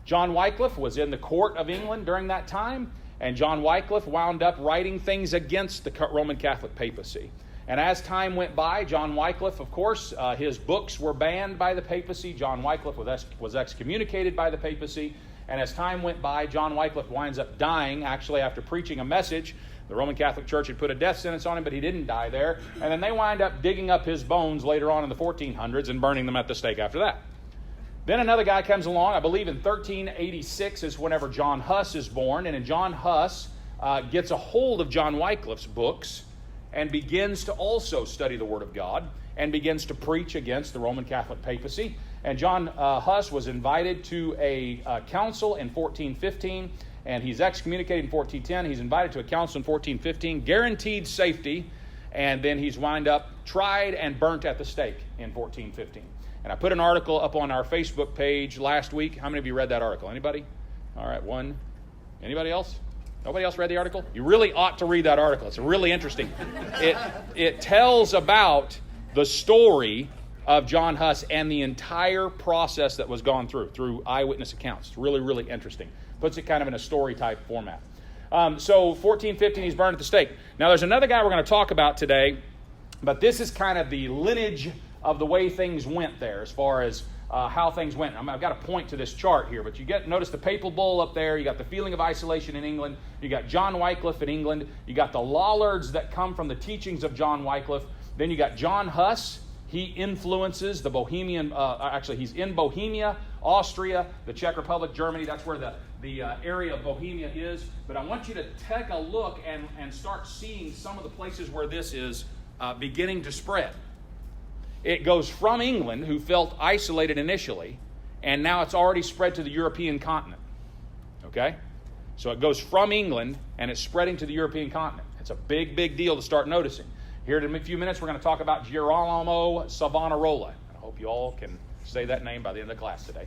John Wycliffe was in the court of England during that time, and John Wycliffe wound up writing things against the Roman Catholic papacy. And as time went by, John Wycliffe, of course, his books were banned by the papacy. John Wycliffe was excommunicated by the papacy. And as time went by, John Wycliffe winds up dying, actually, after preaching a message. The Roman Catholic Church had put a death sentence on him, but he didn't die there. And then they wind up digging up his bones later on in the 1400s and burning them at the stake after that. Then another guy comes along, I believe in 1386 is whenever John Huss is born. And John Huss gets a hold of John Wycliffe's books and begins to also study the Word of God and begins to preach against the Roman Catholic papacy. And John Huss was invited to a council in 1415, and he's excommunicated in 1410. He's invited to a council in 1415, guaranteed safety, and then he's wound up tried and burnt at the stake in 1415. And I put an article up on our Facebook page last week. How many of you read that article? Anybody? All right, one. Anybody else? Nobody else read the article? You really ought to read that article. It's really interesting. It tells about the story of John Huss and the entire process that was gone through eyewitness accounts. It's really, really interesting. Puts it kind of in a story-type format. So 1415, he's burned at the stake. Now, there's another guy we're going to talk about today, but this is kind of the lineage of the way things went there as far as how things went. I've got to point to this chart here, but notice the papal bull up there. You got the feeling of isolation in England. You got John Wycliffe in England. You got the Lollards that come from the teachings of John Wycliffe. Then you got John Huss. He influences the Bohemian, he's in Bohemia, Austria, the Czech Republic, Germany. That's where the area of Bohemia is. But I want you to take a look and start seeing some of the places where this is beginning to spread. It goes from England, who felt isolated initially, and now it's already spread to the European continent. Okay? So it goes from England, and it's spreading to the European continent. It's a big, big deal to start noticing. Here in a few minutes, we're going to talk about Girolamo Savonarola. I hope you all can say that name by the end of the class today.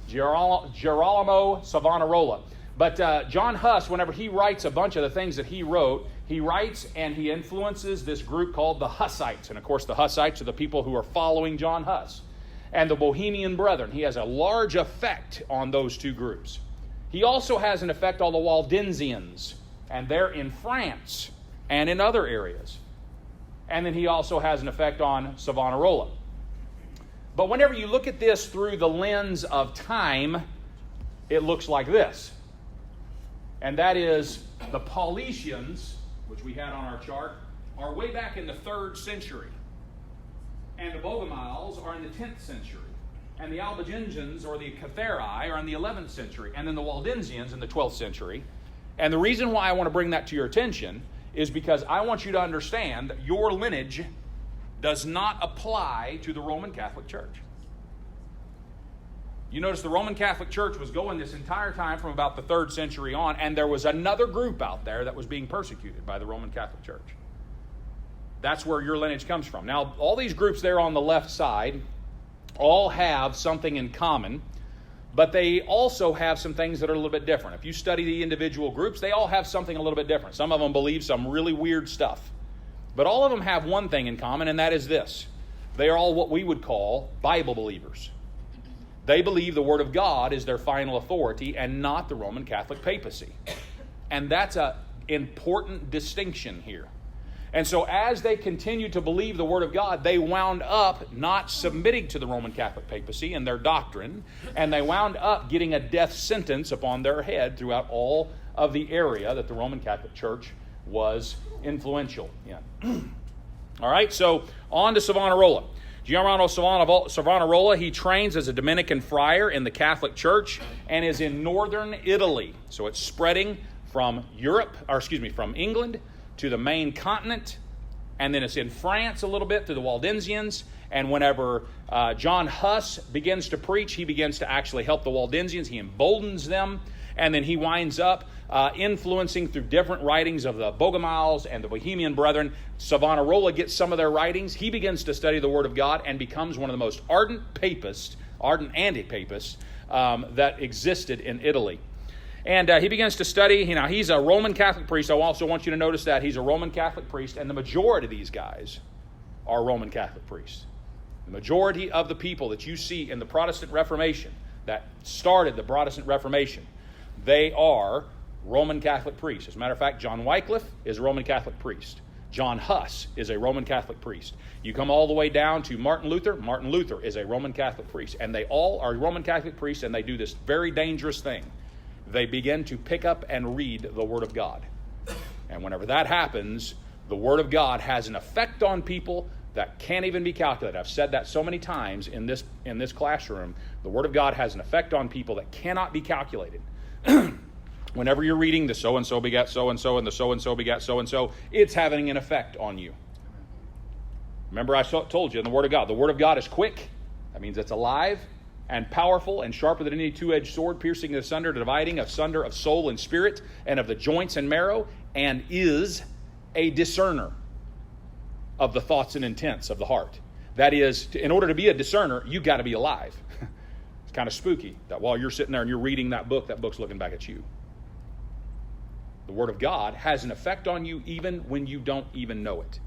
Girolamo Savonarola. But John Huss, whenever he writes a bunch of the things that he wrote, he writes and he influences this group called the Hussites. And of course, the Hussites are the people who are following John Huss. And the Bohemian Brethren. He has a large effect on those two groups. He also has an effect on the Waldensians. And they're in France and in other areas. And then he also has an effect on Savonarola. But whenever you look at this through the lens of time, it looks like this. And that is the Paulicians, which we had on our chart, are way back in the 3rd century. And the Bogomiles are in the 10th century. And the Albigensians, or the Cathari, are in the 11th century. And then the Waldensians in the 12th century. And the reason why I want to bring that to your attention is because I want you to understand that your lineage does not apply to the Roman Catholic Church. You notice the Roman Catholic Church was going this entire time from about the 3rd century on, and there was another group out there that was being persecuted by the Roman Catholic Church. That's where your lineage comes from. Now, all these groups there on the left side all have something in common, but they also have some things that are a little bit different. If you study the individual groups, they all have something a little bit different. Some of them believe some really weird stuff. But all of them have one thing in common, and that is this. They are all what we would call Bible believers. They believe the Word of God is their final authority and not the Roman Catholic papacy. And that's an important distinction here. And so as they continued to believe the Word of God, they wound up not submitting to the Roman Catholic papacy and their doctrine, and they wound up getting a death sentence upon their head throughout all of the area that the Roman Catholic Church was influential in. All right, so on to Savonarola. Girolamo Savonarola, he trains as a Dominican friar in the Catholic Church and is in northern Italy. So it's spreading from from England to the main continent, and then it's in France a little bit through the Waldensians. And whenever John Huss begins to preach, he begins to actually help the Waldensians. He emboldens them, and then he winds up influencing through different writings of the Bogomiles and the Bohemian Brethren. Savonarola gets some of their writings. He begins to study the Word of God and becomes one of the most ardent anti-papists that existed in Italy. And he begins to study. He's a Roman Catholic priest. I also want you to notice that he's a Roman Catholic priest, and the majority of these guys are Roman Catholic priests. The majority of the people that you see in the Protestant Reformation, that started the Protestant Reformation, they are Roman Catholic priests. As a matter of fact, John Wycliffe is a Roman Catholic priest. John Huss is a Roman Catholic priest. You come all the way down to Martin Luther. Martin Luther is a Roman Catholic priest. And they all are Roman Catholic priests, and they do this very dangerous thing. They begin to pick up and read the Word of God. And whenever that happens, the Word of God has an effect on people that can't even be calculated. I've said that so many times in this classroom. The Word of God has an effect on people that cannot be calculated. Whenever you're reading the so-and-so begat so-and-so and the so-and-so begat so-and-so, it's having an effect on you. Remember I told you in the Word of God, the Word of God is quick. That means it's alive and powerful and sharper than any two-edged sword, piercing asunder, dividing asunder of soul and spirit and of the joints and marrow, and is a discerner of the thoughts and intents of the heart. That is, in order to be a discerner, you've got to be alive. It's kind of spooky that while you're sitting there and you're reading that book's looking back at you. The Word of God has an effect on you even when you don't even know it.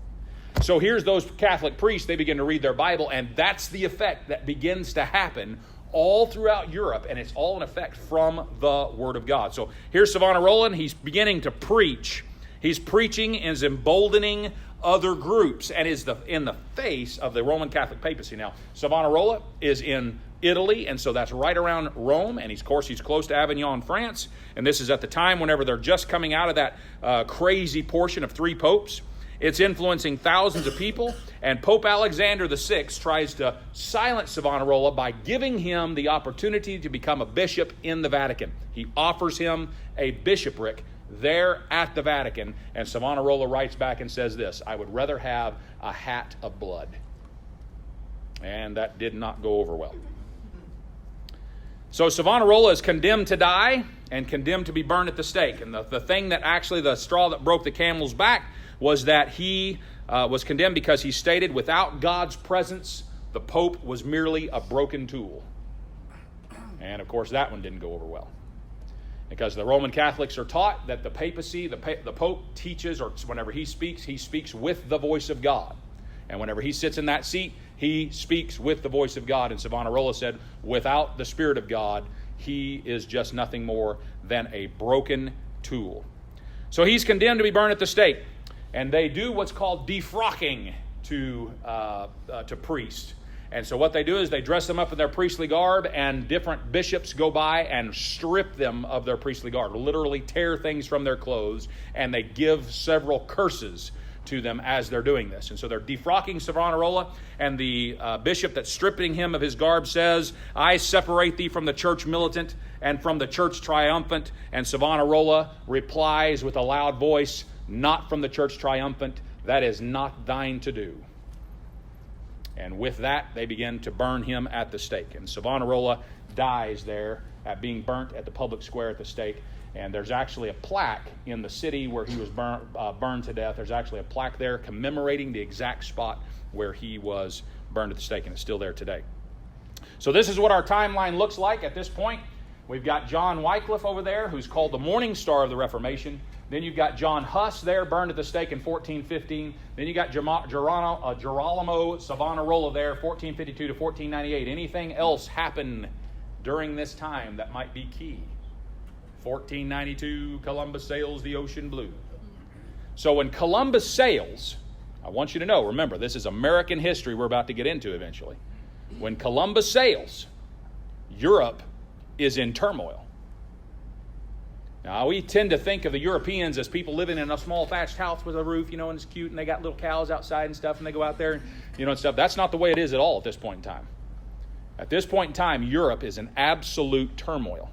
So here's those Catholic priests. They begin to read their Bible, and that's the effect that begins to happen all throughout Europe, and it's all an effect from the Word of God. So here's Savonarola, and he's beginning to preach. He's preaching and is emboldening other groups, and is in the face of the Roman Catholic papacy. Now, Savonarola is in Italy, and so that's right around Rome, and he's close to Avignon, France, and this is at the time whenever they're just coming out of that crazy portion of 3 popes. It's influencing thousands of people, and Pope Alexander VI tries to silence Savonarola by giving him the opportunity to become a bishop in the Vatican. He offers him a bishopric there at the Vatican, and Savonarola writes back and says this: I would rather have a hat of blood. And that did not go over well. So Savonarola is condemned to die and condemned to be burned at the stake. And the thing that actually, the straw that broke the camel's back, was that he was condemned because he stated, without God's presence, the Pope was merely a broken tool. And of course that one didn't go over well. Because the Roman Catholics are taught that the papacy, the Pope teaches, or whenever he speaks with the voice of God. And whenever he sits in that seat, he speaks with the voice of God. And Savonarola said, without the Spirit of God, he is just nothing more than a broken tool. So he's condemned to be burned at the stake. And they do what's called defrocking to priests. And so what they do is they dress them up in their priestly garb, and different bishops go by and strip them of their priestly garb, literally tear things from their clothes, and they give several curses to them as they're doing this. And so they're defrocking Savonarola, and the bishop that's stripping him of his garb says, I separate thee from the church militant and from the church triumphant. And Savonarola replies with a loud voice, not from the church triumphant, that is not thine to do. And with that, they begin to burn him at the stake. And Savonarola dies there at being burnt at the public square at the stake. And there's actually a plaque in the city where he was burned to death. There's actually a plaque there commemorating the exact spot where he was burned at the stake, and it's still there today. So this is what our timeline looks like at this point. We've got John Wycliffe over there, who's called the Morning Star of the Reformation. Then you've got John Huss there, burned at the stake in 1415. Then you got Girolamo Savonarola there, 1452 to 1498. Anything else happen during this time that might be key? 1492, Columbus sails the ocean blue. So when Columbus sails, I want you to know, remember, this is American history we're about to get into eventually. When Columbus sails, Europe is in turmoil. Now, we tend to think of the Europeans as people living in a small thatched house with a roof, and it's cute, and they got little cows outside and stuff, and they go out there, and stuff. That's not the way it is at all at this point in time. At this point in time, Europe is in absolute turmoil.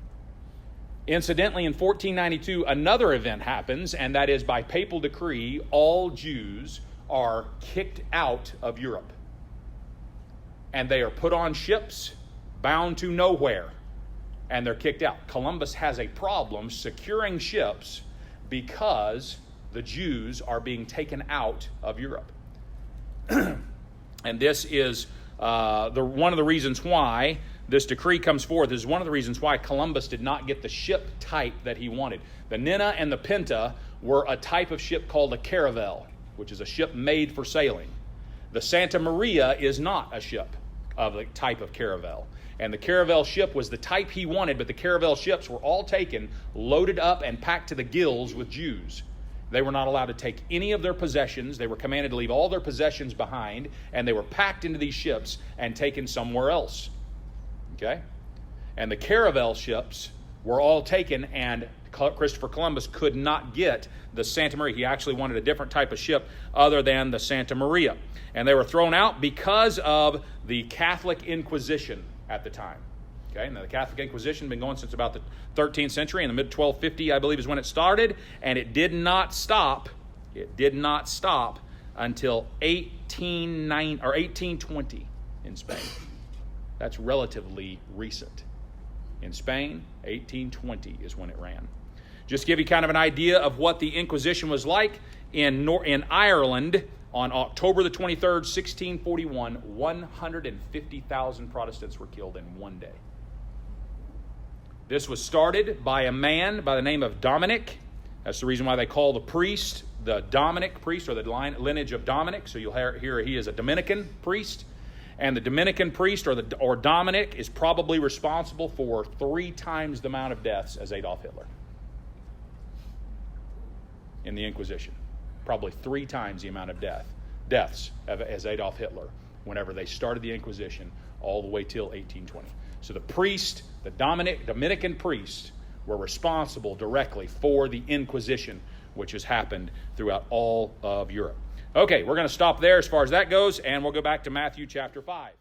Incidentally, in 1492, another event happens, and that is by papal decree, all Jews are kicked out of Europe. And they are put on ships, bound to nowhere, and they're kicked out. Columbus has a problem securing ships because the Jews are being taken out of Europe. And this is one of the reasons why this decree comes forth. This is one of the reasons why Columbus did not get the ship type that he wanted. The Nina and the Pinta were a type of ship called a caravel, which is a ship made for sailing. The Santa Maria is not a ship of the type of caravel. And the caravel ship was the type he wanted, but the caravel ships were all taken, loaded up, and packed to the gills with Jews. They were not allowed to take any of their possessions. They were commanded to leave all their possessions behind, and they were packed into these ships and taken somewhere else. Okay? And the caravel ships were all taken, and Christopher Columbus could not get the Santa Maria. He actually wanted a different type of ship other than the Santa Maria. And they were thrown out because of the Catholic Inquisition at the time. Okay, now the Catholic Inquisition had been going since about the 13th century. In the mid-1250, I believe, is when it started, and it did not stop. It did not stop until 1820 in Spain. That's relatively recent. In Spain, 1820 is when it ran. Just to give you kind of an idea of what the Inquisition was like in Ireland. On October the 23rd, 1641, 150,000 Protestants were killed in one day. This was started by a man by the name of Dominic. That's the reason why they call the priest the Dominic priest, or the lineage of Dominic. So you'll hear he is a Dominican priest. And the Dominican priest, or Dominic, is probably responsible for 3 times the amount of deaths as Adolf Hitler in the Inquisition. Probably 3 times the amount of deaths as Adolf Hitler whenever they started the Inquisition all the way till 1820. So the priest, the Dominican priest, were responsible directly for the Inquisition, which has happened throughout all of Europe. Okay, we're going to stop there as far as that goes, and we'll go back to Matthew chapter 5.